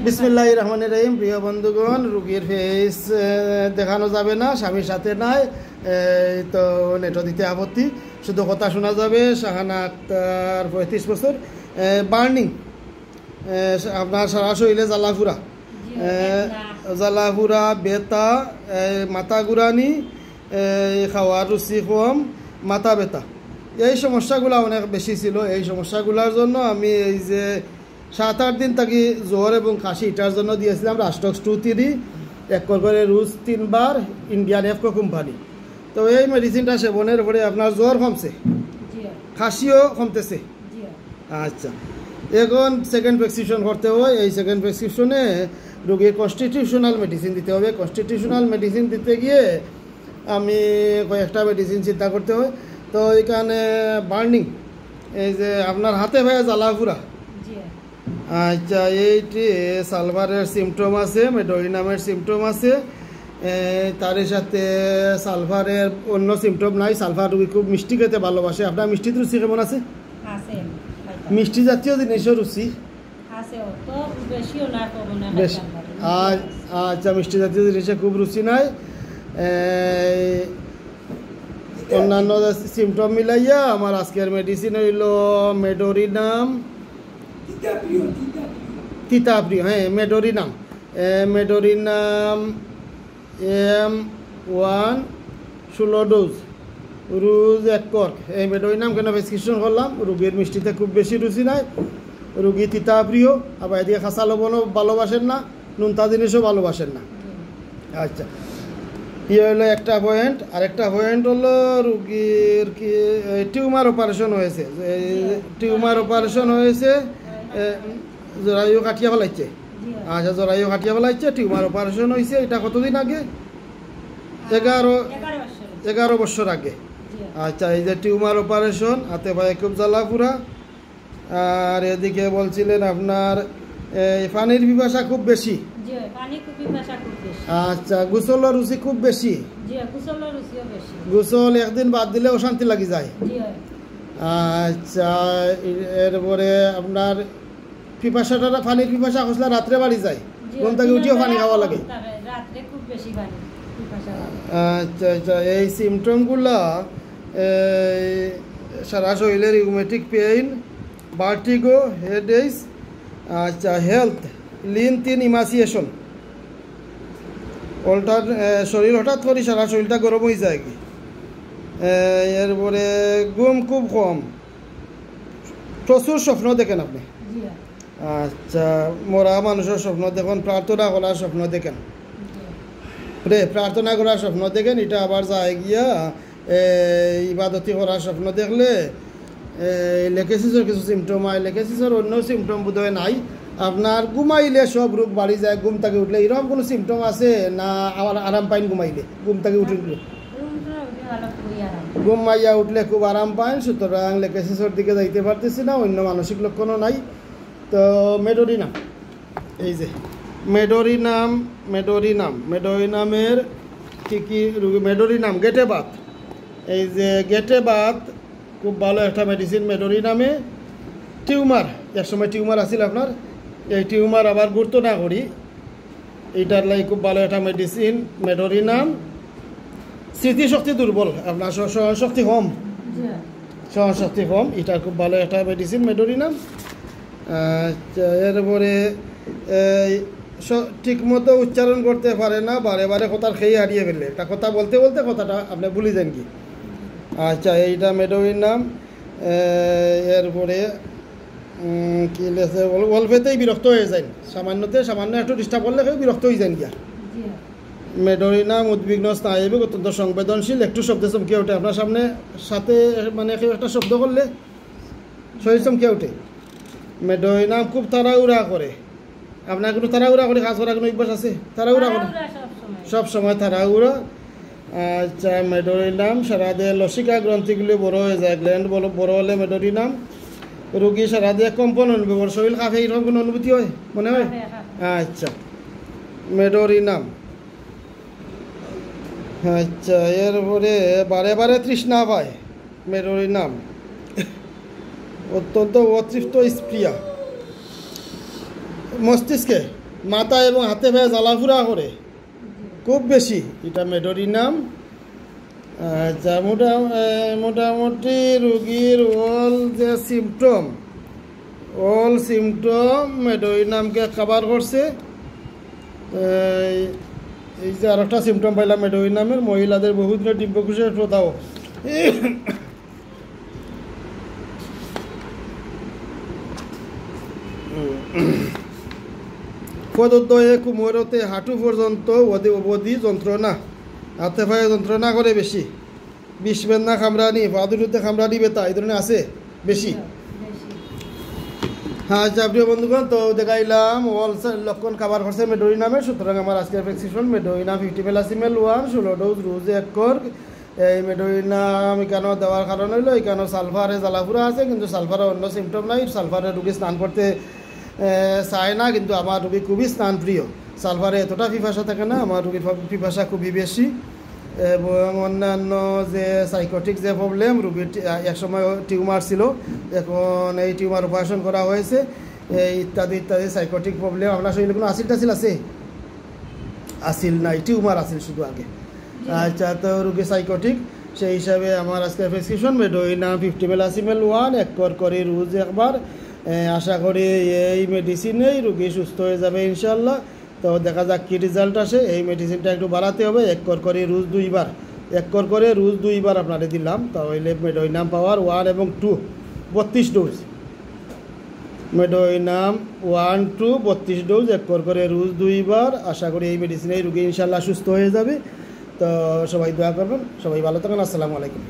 বিসমিল্লাহির রহমানির রহিম। প্রিয় বন্ধুগণ, রুগীর ফেস দেখানো যাবে না, স্বামীর সাথে নাই, তো নেটও দিতে আপত্তি, শুধু কথা শোনা যাবে। শাহানা আক্তার, 35 বছর, বার্নিং, আপনার সারা শরীরে জ্বালাফুরা, বেতা, মাথা ঘুরানি, খাওয়ার রুচি কম, মাথা ব্যথা, এই সমস্যাগুলো অনেক বেশি ছিল। এই সমস্যাগুলোর জন্য আমি এই যে 7-8 দিন থাকি জ্বর এবং কাশি, এটার জন্য দিয়েছিলাম রাস্টক্স 2-3, 1 করে রোজ 3 বার, ইন্ডিয়ান এফকো কোম্পানি। তো এই মেডিসিনটা সেবনের পরে আপনার জ্বর কমছে, কাশিও কমতেছে। আচ্ছা, এখন সেকেন্ড প্রেসক্রিপশন করতে হয়। এই সেকেন্ড প্রেসক্রিপশনে রোগীর কনস্টিটিউশনাল মেডিসিন দিতে হবে। কনস্টিটিউশনাল মেডিসিন দিতে গিয়ে আমি কয়েকটা মেডিসিন চিন্তা করতে হয়। তো এখানে বার্নিং, এই যে আপনার হাতে ভাইয়া জ্বালাফুরা, আচ্ছা, এইটি সালভারের সিমটম আছে, মেডোরিনামের সিমটম আছে, তার সাথে সালভারের অন্য সিমটম নাই। সালভার রুগী খুব মিষ্টি খেতে ভালোবাসে। আপনার মিষ্টির রুচি কেমন আছে? মিষ্টি জাতীয় জিনিসের রুচি বেশ। আচ্ছা, মিষ্টি জাতীয় জিনিসে খুব রুচি নাই। অন্যান্য সিমটম মিলাইয়া আমার আজকের মেডিসিন হইল মেডোরিনাম, তিতাপ্রিয়, হ্যাঁ মেডোরিনাম, M1 16 ডোজ, রোজ 1 কর্ক। এই মেডোরিনাম কেন প্রেসক্রিপশন করলাম? রুগীর মিষ্টিতে খুব বেশি রুচি নাই, রুগী তিতাপ্রিয়, আবার এদিকে খাসা লবণও ভালোবাসেন না, নুনতা জিনিসও ভালোবাসেন না। আচ্ছা, ইয়ে হলো একটা পয়েন্ট। আরেকটা পয়েন্ট হলো রুগীর কি টিউমার অপারেশন হয়েছে। টিউমার অপারেশন হয়েছে, জরায়ু কাটিয়া ফেলাইছে। আচ্ছা, জরায়ু কাটিয়া ফেলাইছে, টিউমার অপারেশন হয়েছে। এটা কতদিন আগে? 11 বছর আগে। আচ্ছা, এই যে টিউমার অপারেশন, হাতে পায়ে খুব জ্বালাফুরা। আর এদিকে বলছিলেন আপনার পানির পিপাসা খুব বেশি। আচ্ছা, গোসলের রুচি খুব বেশি। গোসল একদিন বাদ দিলে অশান্তি লাগি যায়। আচ্ছা, এরপরে আপনার পিপাসাটা, পানির পিপাসা খসলে রাত্রে বাড়ি যায়, ঘুম থেকে উঠিও পানি খাওয়া লাগে। আচ্ছা আচ্ছা, এই সিমটমগুলা সারা শরীরে রিউমেটিক পেইন, ভার্টিগো, হেডেক। আচ্ছা, হেলথ, লিন তিন ইমাসিয়েশন, শরীর হঠাৎ করে সারা শরীরটা গরম হয়ে যায় কি। এরপরে ঘুম খুব কম, প্রচুর স্বপ্ন দেখেন আপনি। আচ্ছা, মরা মানুষের স্বপ্ন দেখেন, প্রার্থনা করার স্বপ্ন দেখেন, প্রার্থনা করার স্বপ্ন দেখেন। এটা আবার যায় গিয়া ইবাদতি করার স্বপ্ন দেখলে লেকেসিসের কিছু সিমটম হয়। লেকেসিসের অন্য সিমটম বোধহয় নাই। আপনার ঘুমাইলে সব রোগ বাড়ি যায়, ঘুম থেকে উঠলে এরকম কোনো সিমটম আছে না? আমার আরাম পাইন ঘুমাইলে, ঘুম থেকে উঠলে ঘুমাইয়া উঠলে খুব আরাম পাইন, সুতরাং লেকেসিসের দিকে যাইতে পারতেছি না। অন্য মানসিক লক্ষণও নাই। তো মেডোরিনাম, এই যে মেডোরিনামের কী কী রোগী? মেডোরিনাম গেটে বাত, এই যে গেটে বাত খুব ভালো একটা মেডিসিন মেডোরিনামে। টিউমার, একসময় টিউমার আছিল আপনার, এই টিউমার আবার গুরুত্ব না করি, এইটার লাগে খুব ভালো একটা মেডিসিন মেডোরিনাম। স্মৃতিশক্তি দুর্বল, আপনার সহনশক্তি কম, এটার খুব ভালো একটা মেডিসিন মেডোরিনাম। আচ্ছা, এরপরে ঠিক মতো উচ্চারণ করতে পারে না, বারে বারে কথার খেয়ে হারিয়ে ফেলে, একটা কথা বলতে বলতে কথাটা আপনি ভুলে যান কি। আচ্ছা, এইটা মেডোরিনাম। এরপরে কি লেছে, অল্পেতেই বিরক্ত হয়ে যায়, সামান্য একটু ডিস্টার্ব করলে বিরক্ত হয়ে যান গিয়া। মেডোরিনাম উদ্বিগ্ন স্নায়বিক, অত্যন্ত সংবেদনশীল, একটু শব্দ চমকে ওঠে আপনার সাথে মানে কেউ একটা শব্দ করলে শরীর চমকে ওঠে। মেডোরিনাম খুব তাড়াহুড়া করে, আপনার কোনো তাড়াহুড়া করে কাজ করার কোনো অভ্যাস আছে? তাড়াহুড়া করে, সব সময় তাড়াহুড়া। আচ্ছা, মেডোরিনাম সারা দিয়ে লসিকা গ্রন্থিগুলি বড় হয়ে যায়, গ্ল্যান্ড বড় হলে মেডোরিনাম। রোগী সারা দিয়ে কম্পন অনুভব, শরীর কাঁপে, এরকম কোনো অনুভূতি হয়, মনে হয়? আচ্ছা, মেডোরিনাম। আচ্ছা, এরপরে বারে বারে তৃষ্ণা পায়, মেডোরিনাম। অত্যন্ত অতৃপ্ত স্প্রিয়া, মস্তিষ্কে মাথা এবং হাতে পায়ে জ্বালাফুরা করে খুব বেশি, এটা মেডোরিনাম। আচ্ছা, মোটামুটি রুগীর অল সিমটম মেডোরিনামকে কভার করছে। এই যে আরেকটা সিমটম পাইলাম মেডোরিনামের, মহিলাদের বহুদিনের ডিম্বকোষের প্রদাহ। পদদ্বয়ে কোমরতে হাঁটু পর্যন্ত অবধি যন্ত্রণা, হাতে পায়ে যন্ত্রণা করে বেশি, বিষ বেদনা খামরানি, পা দুটোতে খামরানি ব্যথা এই ধরনের আছে বেশি। হ্যাঁ আচ্ছা প্রিয় বন্ধুগণ, তো দেখাইলাম অল লক্ষণ কাভার করছে মেডোরিনামের। সুতরাং আমার আজকের প্রেসক্রিপশন মেডোরিনাম 50 প্লাসিমেল 1 16 ডোজ রোজ 1 কর। এই মেডোরিনাম কেন দেওয়ার কারণ হইলো এখানে সালফারে জ্বালাফুরা আছে, কিন্তু সালফারে অন্য সিমটম নাই। সালফারে রুগী স্নান করতে চায় না, কিন্তু আমার রুগী খুবই স্নান প্রিয়। সালফারে এতটা পিপাসা থাকে না, আমার রুগীর পিপাসা খুবই বেশি। এবং অন্যান্য যে সাইকোটিক যে প্রবলেম, রুগীর একসময় টিউমার ছিল, এখন এই টিউমার অপারেশন করা হয়েছে, ইত্যাদি ইত্যাদি সাইকোটিক প্রবলেম। আপনার শরীরে কোনো আসিল টাসিল আছে? আসিল নাই, টিউমার আসিল শুধু আগে। আচ্ছা, তো রুগী সাইকোটিক, সেই হিসাবে আমার আজকের প্রেসক্রিপশন মেডোরিনাম 50 প্লাসিমেল 1 1 করে রোজ একবার। আশা করি এই মেডিসিনেই রুগী সুস্থ হয়ে যাবে ইনশাল্লাহ। তো দেখা যাক কী রেজাল্ট আসে। এই মেডিসিনটা একটু বাড়াতে হবে, 1 করে রোজ 2 বার, 1 করে রোজ 2 বার আপনাদের দিলাম। তাহলে মেডোরিনাম পাওয়ার 1 এবং 2 32 ডোজ, মেডোরিনাম 1 2 32 ডোজ, 1 করে রোজ 2 বার। আশা করি এই মেডিসিনেই রুগী ইনশাল্লাহ সুস্থ হয়ে যাবে। তো সবাই দোয়া করবেন, সবাই ভালো থাকুন। আসসালামু আলাইকুম।